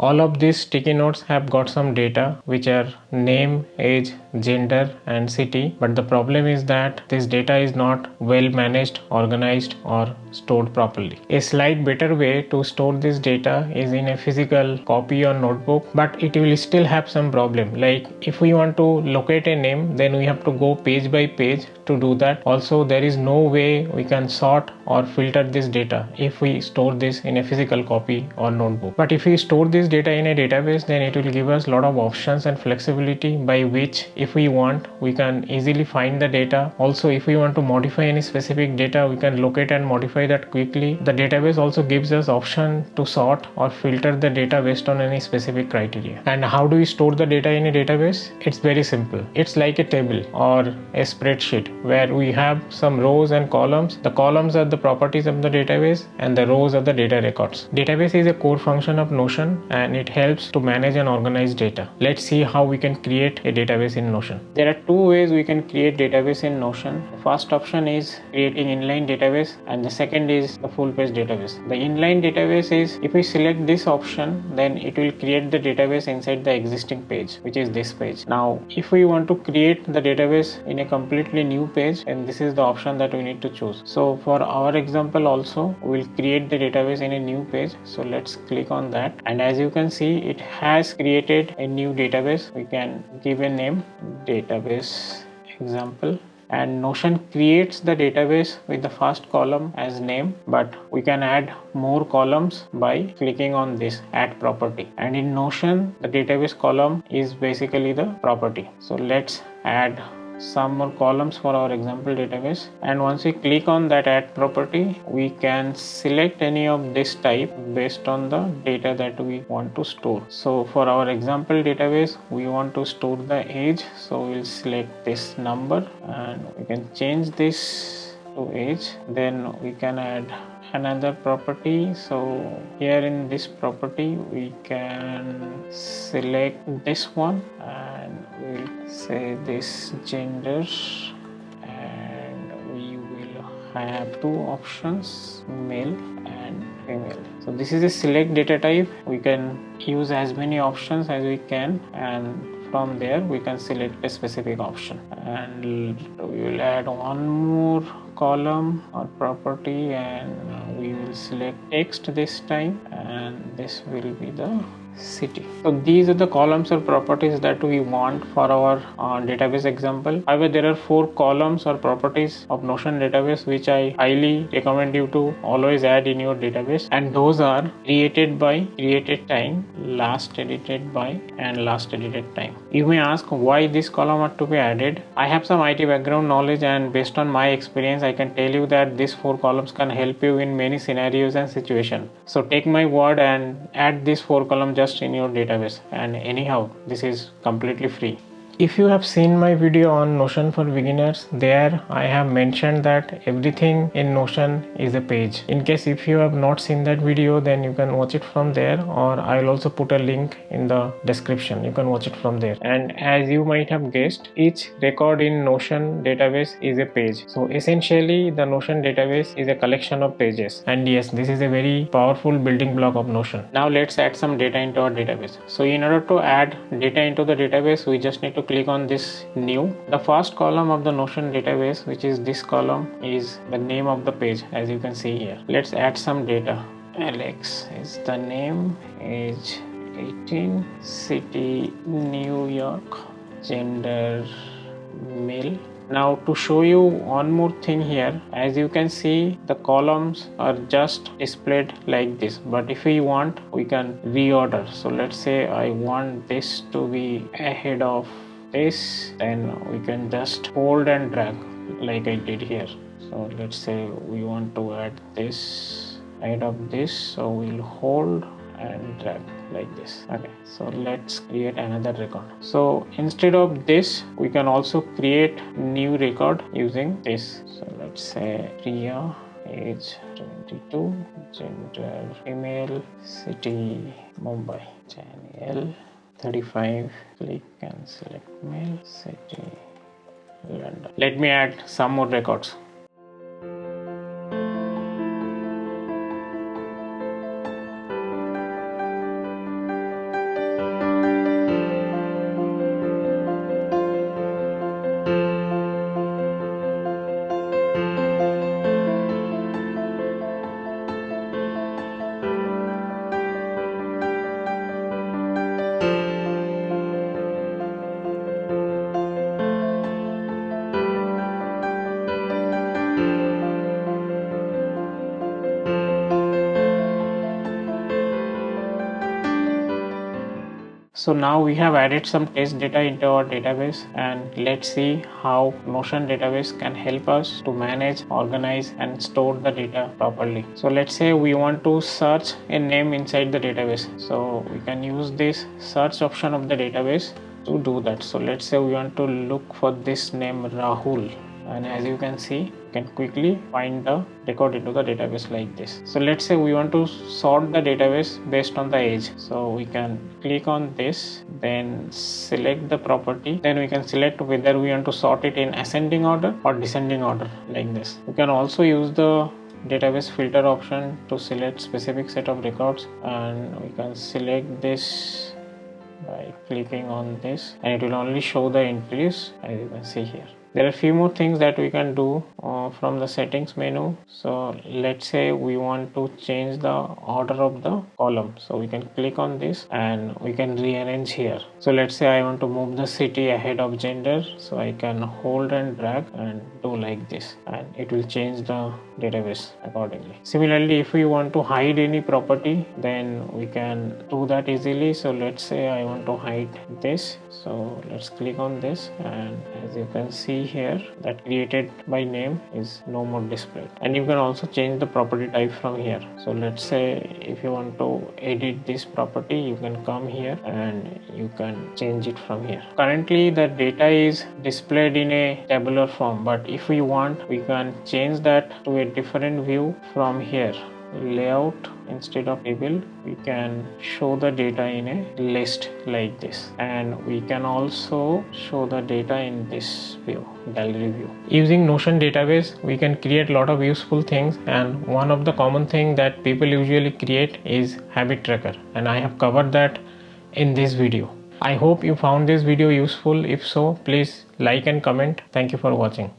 All of these sticky notes have got some data which are name, age, gender and city, but the problem is that this data is not well managed, organized or stored properly. A slight better way to store this data is in a physical copy or notebook, but it will still have some problem. Like if we want to locate a name, then we have to go page by page to do that. Also, there is no way we can sort or filter this data if we store this in a physical copy or notebook. But if we store this data in a database, then it will give us a lot of options and flexibility by which if we want, we can easily find the data. Also, if we want to modify any specific data, we can locate and modify that quickly. The database also gives us option to sort or filter the data based on any specific criteria. And how do we store the data in a database? It's very simple. It's like a table or a spreadsheet where we have some rows and columns. The columns are the properties of the database and the rows are the data records. Database is a core function of Notion and it helps to manage and organize data. Let's see how we can create a database in Notion. There are two ways we can create database in Notion. The first option is creating inline database and the second is the full page database. The inline database is if we select this option, then it will create the database inside the existing page, which is this page. Now if we want to create the database in a completely new page, and this is the option that we need to choose. So for our example also, we'll create the database in a new page. So let's click on that, and as you can see, it has created a new database. We can give a name, database example, and Notion creates the database with the first column as name, but we can add more columns by clicking on this add property. And in Notion, the database column is basically the property. So let's add some more columns for our example database, and once we click on that add property, we can select any of this type based on the data that we want to store. So for our example database, we want to store the age, so we'll select this number and we can change this to age. Then we can add another property. So here in this property we can select this one and we'll say this gender, and we will have two options, male and female. So this is a select data type. We can use as many options as we can, and from there we can select a specific option, and we will add one more column or property and we will select text this time, and this will be the city. So these are the columns or properties that we want for our database example. However, there are 4 columns or properties of Notion database which I highly recommend you to always add in your database, and those are created by, created time, last edited by, and last edited time. You may ask why this column are to be added. I have some IT background knowledge, and based on my experience I can tell you that these 4 columns can help you in many scenarios and situations. So take my word and add these 4 columns just in your database, and anyhow this is completely free. If you have seen my video on Notion for beginners, there I have mentioned that everything in Notion is a page. In case if you have not seen that video, then you can watch it from there, or I will also put a link in the description. You can watch it from there. And as you might have guessed, each record in Notion database is a page. So essentially the Notion database is a collection of pages. And yes, this is a very powerful building block of Notion. Now let's add some data into our database. So in order to add data into the database, we just need to click on this new. The first column of the Notion database, which is this column, is the name of the page, as you can see here. Let's add some data. Alex is the name, age 18, city New York, gender male. Now to show you one more thing here, as you can see the columns are just displayed like this, but if we want we can reorder. So let's say I want this to be ahead of this, then we can just hold and drag like I did here. So let's say we want to add this ahead of this, so we'll hold and drag like this. Okay, so let's create another record. So instead of this, we can also create new record using this. So let's say Priya, age 22, gender female, city Mumbai, Daniel 35, click and select male, city London. Let me add some more records. So now we have added some test data into our database, and let's see how Notion database can help us to manage, organize and store the data properly. So let's say we want to search a name inside the database. So we can use this search option of the database to do that. So let's say we want to look for this name Rahul, and as you can see, you can quickly find the record into the database like this. So let's say we want to sort the database based on the age. So we can click on this, then select the property, then we can select whether we want to sort it in ascending order or descending order like this. You can also use the database filter option to select specific set of records, and we can select this by clicking on this, and it will only show the entries as you can see here. There are a few more things that we can do from the settings menu. So let's say we want to change the order of the column. So we can click on this and we can rearrange here. So let's say I want to move the city ahead of gender. So I can hold and drag and do like this, and it will change the database accordingly. Similarly, if we want to hide any property, then we can do that easily. So let's say I want to hide this. So let's click on this, and as you can see here, that created by name is no more displayed. And you can also change the property type from here. So let's say if you want to edit this property, you can come here and you can change it from here. Currently the data is displayed in a tabular form, but if we want, we can change that to a different view from here. Layout, instead of table, we can show the data in a list like this, and we can also show the data in this view, gallery view. Using Notion database, we can create a lot of useful things, and one of the common thing that people usually create is habit tracker, and I have covered that in this video. I hope you found this video useful. If so, please like and comment. Thank you for watching.